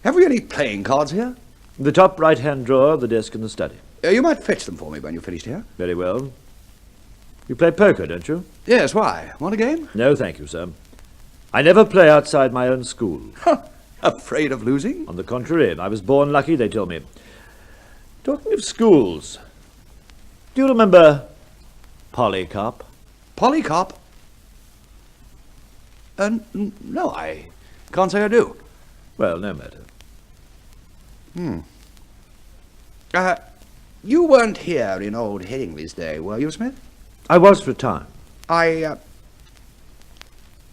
Have we any playing cards here? The top right-hand drawer of the desk in the study. You might fetch them for me when you've finished here. Very well. You play poker, don't you? Yes, why? Want a game? No, thank you, sir. I never play outside my own school. Afraid of losing? On the contrary, I was born lucky, they tell me. Talking of schools, do you remember Polycarp? Polycarp? No, I can't say I do. Well, no matter. You weren't here in old Headingley's day, were you, Smith? I was for a time. I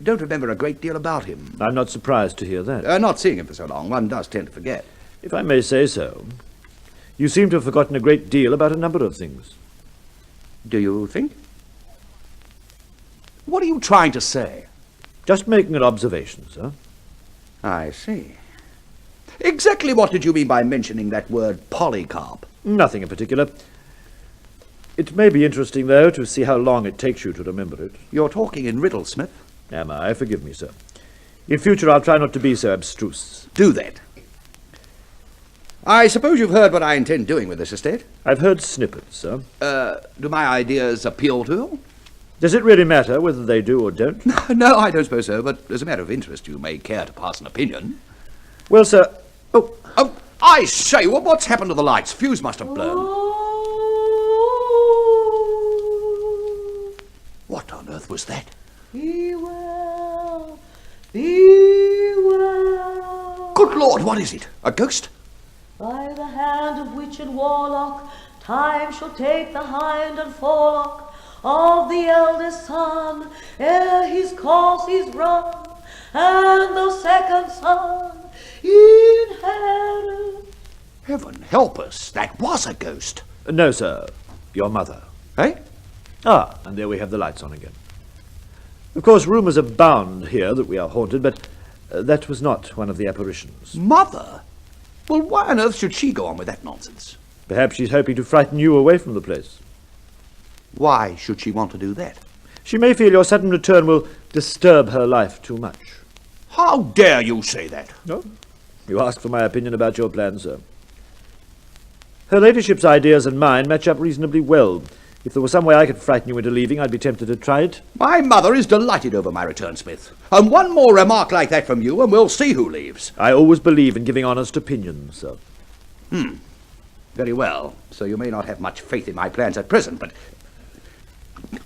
don't remember a great deal about him. I'm not surprised to hear that. Not seeing him for so long, one does tend to forget. If I may say so, you seem to have forgotten a great deal about a number of things. Do you think? What are you trying to say? Just making an observation, sir. I see. Exactly what did you mean by mentioning that word Polycarp? Nothing in particular. It may be interesting, though, to see how long it takes you to remember it. You're talking in riddles, Smith. Am I? Forgive me, sir. In future, I'll try not to be so abstruse. Do that. I suppose you've heard what I intend doing with this estate? I've heard snippets, sir. Do my ideas appeal to you? Does it really matter whether they do or don't? No, I don't suppose so, but as a matter of interest, you may care to pass an opinion. Well, sir... Oh, I say, what's happened to the lights? Fuse must have blown. What on earth was that? Be well, be well. Good Lord, what is it? A ghost? By the hand of witch and warlock, time shall take the hind and forelock of the eldest son, ere his course is run, and the second son inherit. Heaven help us, that was a ghost. No, sir. Your mother. Eh? Ah, and there we have the lights on again. Of course, rumours abound here that we are haunted, but that was not one of the apparitions. Mother? Well, why on earth should she go on with that nonsense? Perhaps she's hoping to frighten you away from the place. Why should she want to do that? She may feel your sudden return will disturb her life too much. How dare you say that? No? You ask for my opinion about your plans, sir. Her ladyship's ideas and mine match up reasonably well. If there was some way I could frighten you into leaving, I'd be tempted to try it. My mother is delighted over my return, Smith. And one more remark like that from you, and we'll see who leaves. I always believe in giving honest opinions, sir. Very well. So you may not have much faith in my plans at present, but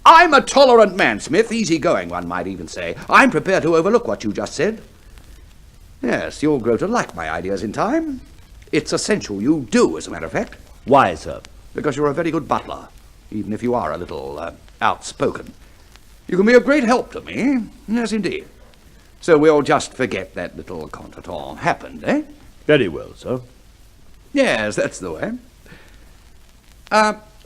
I'm a tolerant man, Smith. Easy-going, one might even say. I'm prepared to overlook what you just said. Yes, you'll grow to like my ideas in time. It's essential you do, as a matter of fact. Why, sir? Because you're a very good butler, even if you are a little outspoken. You can be a great help to me. Yes, indeed. So we'll just forget that little contretemps happened, eh? Very well, sir. Yes, that's the way.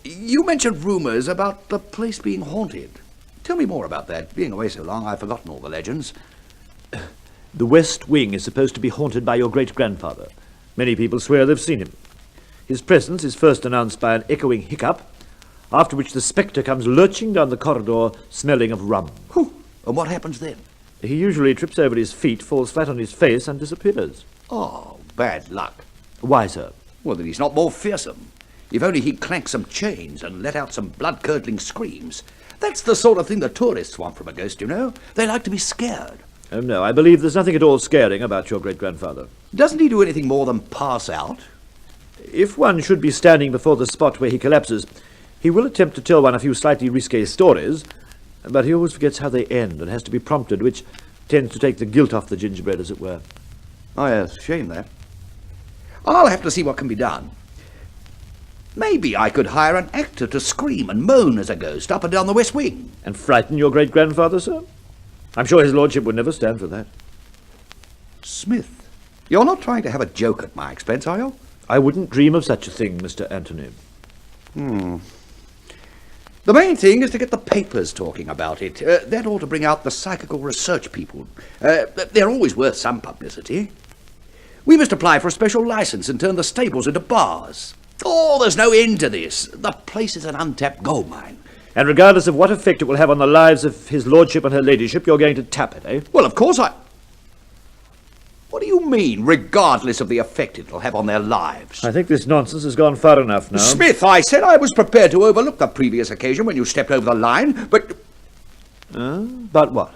You mentioned rumours about the place being haunted. Tell me more about that. Being away so long, I've forgotten all the legends. The West Wing is supposed to be haunted by your great-grandfather. Many people swear they've seen him. His presence is first announced by an echoing hiccup, after which the spectre comes lurching down the corridor, smelling of rum. Whew. And what happens then? He usually trips over his feet, falls flat on his face, and disappears. Oh, bad luck. Why, sir? Well, then he's not more fearsome. If only he'd clank some chains and let out some blood-curdling screams. That's the sort of thing the tourists want from a ghost, you know. They like to be scared. Oh, no, I believe there's nothing at all scaring about your great-grandfather. Doesn't he do anything more than pass out? If one should be standing before the spot where he collapses, he will attempt to tell one a few slightly risque stories, but he always forgets how they end and has to be prompted, which tends to take the gilt off the gingerbread, as it were. Oh, yes, shame that. I'll have to see what can be done. Maybe I could hire an actor to scream and moan as a ghost up and down the West Wing. And frighten your great-grandfather, sir? I'm sure his lordship would never stand for that. Smith, you're not trying to have a joke at my expense, are you? I wouldn't dream of such a thing, Mr. Anthony. The main thing is to get the papers talking about it. That ought to bring out the psychical research people. They're always worth some publicity. We must apply for a special license and turn the stables into bars. Oh, there's no end to this. The place is an untapped gold mine. And regardless of what effect it will have on the lives of his lordship and her ladyship, you're going to tap it, eh? Well, of course What do you mean, regardless of the effect it'll have on their lives? I think this nonsense has gone far enough now. Smith, I said I was prepared to overlook the previous occasion when you stepped over the line, but... But what?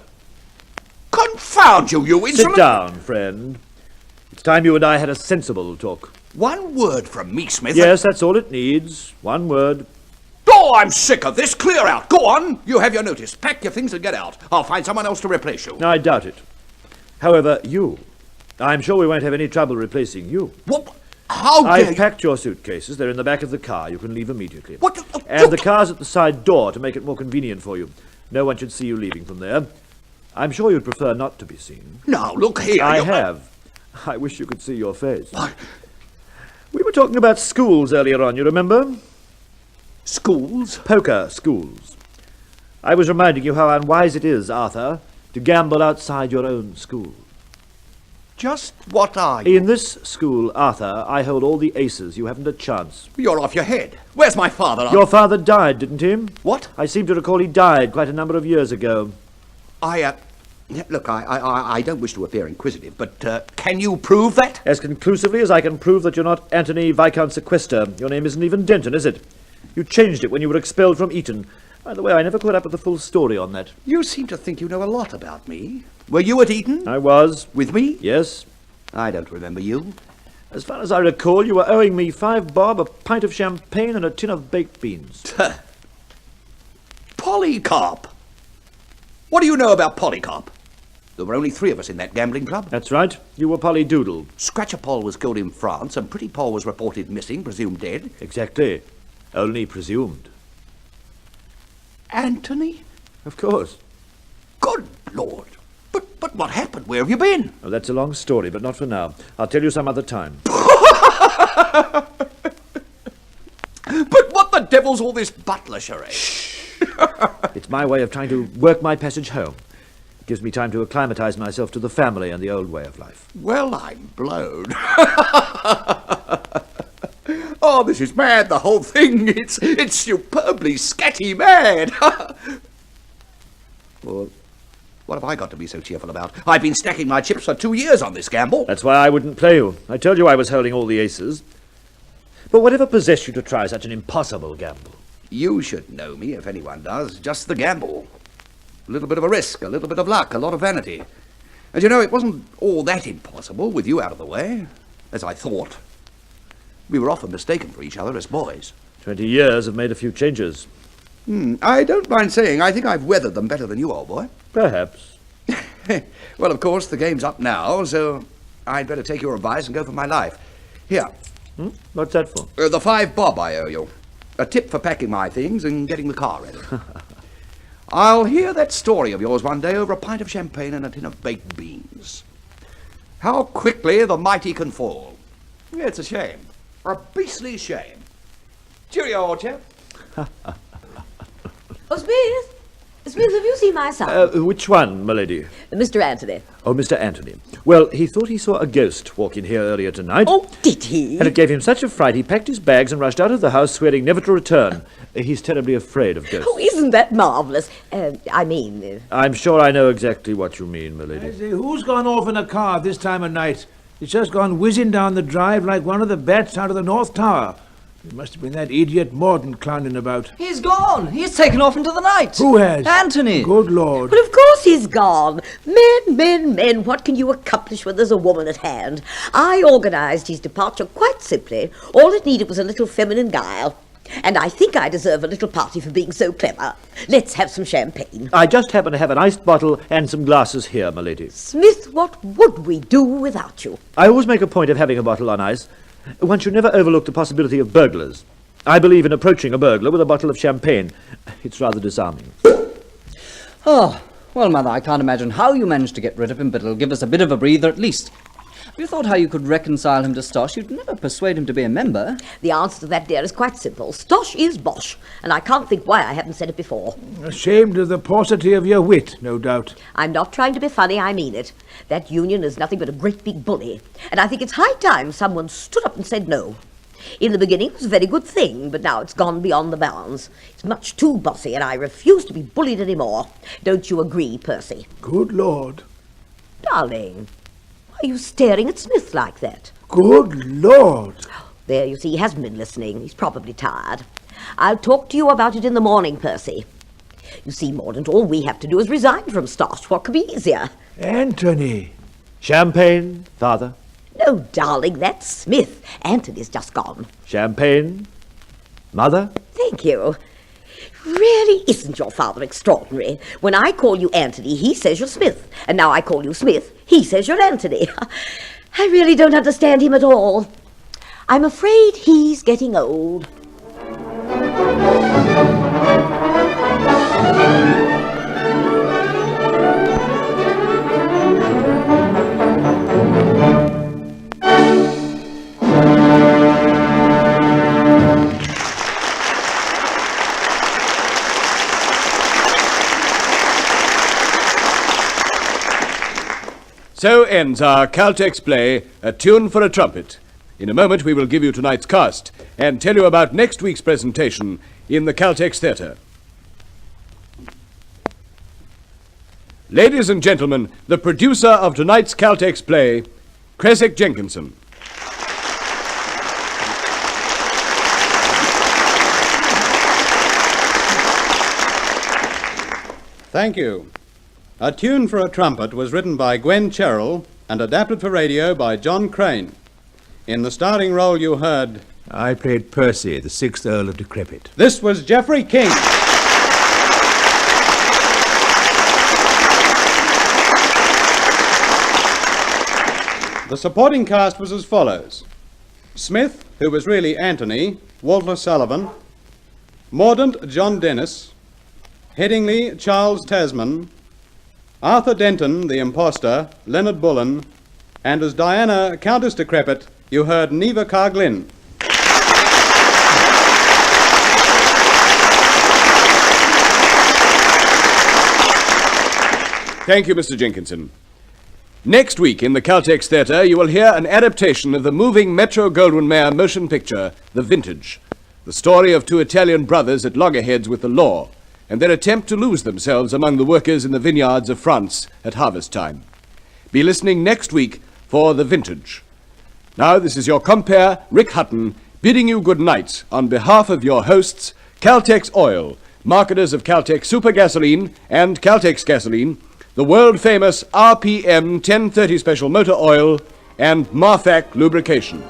Confound you, you insolent... Sit down, friend. It's time you and I had a sensible talk. One word from me, Smith. Yes, that's all it needs. One word. Oh, I'm sick of this. Clear out. Go on. You have your notice. Pack your things and get out. I'll find someone else to replace you. I doubt it. However, you. I'm sure we won't have any trouble replacing you. What? How dare I've packed your suitcases. They're in the back of the car. You can leave immediately. What? And the car's at the side door to make it more convenient for you. No one should see you leaving from there. I'm sure you'd prefer not to be seen. Now, look here. I have. I wish you could see your face. What? We were talking about schools earlier on, you remember? Schools? Poker schools. I was reminding you how unwise it is, Arthur, to gamble outside your own school. Just what are you? In this school, Arthur, I hold all the aces. You haven't a chance. You're off your head. Where's my father? Your father died, didn't he? What? I seem to recall he died quite a number of years ago. Look, I don't wish to appear inquisitive, but can you prove that? As conclusively as I can prove that you're not Anthony Viscount Sequester. Your name isn't even Denton, is it? You changed it when you were expelled from Eton. By the way, I never caught up with the full story on that. You seem to think you know a lot about me. Were you at Eton? I was. With me? Yes. I don't remember you. As far as I recall, you were owing me 5 bob, a pint of champagne, and a tin of baked beans. Polycarp! What do you know about Polycarp? There were only 3 of us in that gambling club. That's right. You were Polly Doodle. Scratcher Poll was killed in France, and Pretty Poll was reported missing, presumed dead. Exactly. Only presumed. Anthony? Of course. Good Lord! But what happened? Where have you been? Oh, that's a long story, but not for now. I'll tell you some other time. But what the devil's all this butler charade? It's my way of trying to work my passage home. It gives me time to acclimatise myself to the family and the old way of life. Well, I'm blown. Oh, this is mad, the whole thing. It's superbly scatty mad. Well, what have I got to be so cheerful about? I've been stacking my chips for 2 years on this gamble. That's why I wouldn't play you. I told you I was holding all the aces. But whatever possessed you to try such an impossible gamble? You should know me, if anyone does. Just the gamble. A little bit of a risk, a little bit of luck, a lot of vanity. And you know, it wasn't all that impossible with you out of the way, as I thought. We were often mistaken for each other as boys. 20 years have made a few changes. I don't mind saying I think I've weathered them better than you, old boy. Perhaps. Well, of course, the game's up now, so I'd better take your advice and go for my life. Here. What's that for? The 5 bob I owe you. A tip for packing my things and getting the car ready. I'll hear that story of yours one day over a pint of champagne and a tin of baked beans. How quickly the mighty can fall. It's a shame. A beastly shame. Cheerio, old chap. Oh, Smith! Smith, have you seen my son? Which one, my lady? Mr. Anthony. Oh, Mr. Anthony. Well, he thought he saw a ghost walk in here earlier tonight. Oh, did he? And it gave him such a fright he packed his bags and rushed out of the house, swearing never to return. He's terribly afraid of ghosts. Oh, isn't that marvellous? I'm sure I know exactly what you mean, my lady. I say, who's gone off in a car this time of night? It's just gone whizzing down the drive like one of the bats out of the North Tower. It must have been that idiot Morden clowning about. He's gone. He's taken off into the night. Who has? Anthony. Good Lord. Well, of course he's gone. Men, what can you accomplish when there's a woman at hand? I organised his departure quite simply. All it needed was a little feminine guile. And I think I deserve a little party for being so clever. Let's have some champagne. I just happen to have an iced bottle and some glasses here, my lady. Smith, what would we do without you? I always make a point of having a bottle on ice. One should never overlook the possibility of burglars. I believe in approaching a burglar with a bottle of champagne. It's rather disarming. Oh, well, Mother, I can't imagine how you managed to get rid of him, but it'll give us a bit of a breather at least. Have you thought how you could reconcile him to Stosh? You'd never persuade him to be a member. The answer to that, dear, is quite simple. Stosh is bosh, and I can't think why I haven't said it before. Ashamed of the paucity of your wit, no doubt. I'm not trying to be funny, I mean it. That union is nothing but a great big bully, and I think it's high time someone stood up and said no. In the beginning it was a very good thing, but now it's gone beyond the bounds. It's much too bossy, and I refuse to be bullied any more. Don't you agree, Percy? Good Lord. Darling, why are you staring at Smith like that? Good Lord. There, you see, he hasn't been listening. He's probably tired. I'll talk to you about it in the morning, Percy. You see, Mordaunt, all we have to do is resign from Stosh. What could be easier? Anthony. Champagne, father. No, darling, that's Smith. Anthony's just gone. Champagne, mother. Thank you. Really isn't your father extraordinary? When I call you Anthony, he says you're Smith. And now I call you Smith, he says you're Anthony. I really don't understand him at all. I'm afraid he's getting old. So ends our Caltex play, A Tune for a Trumpet. In a moment we will give you tonight's cast and tell you about next week's presentation in the Caltex Theatre. Ladies and gentlemen, the producer of tonight's Caltex play, Creswick Jenkinson. Thank you. A Tune for a Trumpet was written by Gwen Plumb and adapted for radio by John Crane. In the starring role you heard... I played Percy, the 6th Earl of Decrepit. This was Geoffrey King. The supporting cast was as follows. Smith, who was really Anthony, Walter Sullivan. Mordaunt, John Dennis. Headingley, Charles Tasman. Arthur Denton, the impostor, Leonard Bullen, and as Diana, Countess Decrepit, you heard Neva Carglin. Thank you, Mr. Jenkinson. Next week in the Caltex Theatre, you will hear an adaptation of the moving Metro-Goldwyn-Mayer motion picture, The Vintage, the story of two Italian brothers at loggerheads with the law, and their attempt to lose themselves among the workers in the vineyards of France at harvest time. Be listening next week for The Vintage. Now, this is your compere, Rick Hutton, bidding you good night on behalf of your hosts, Caltex Oil, marketers of Caltex Super Gasoline and Caltex Gasoline, the world-famous RPM 1030 Special Motor Oil, and Marfac Lubrication.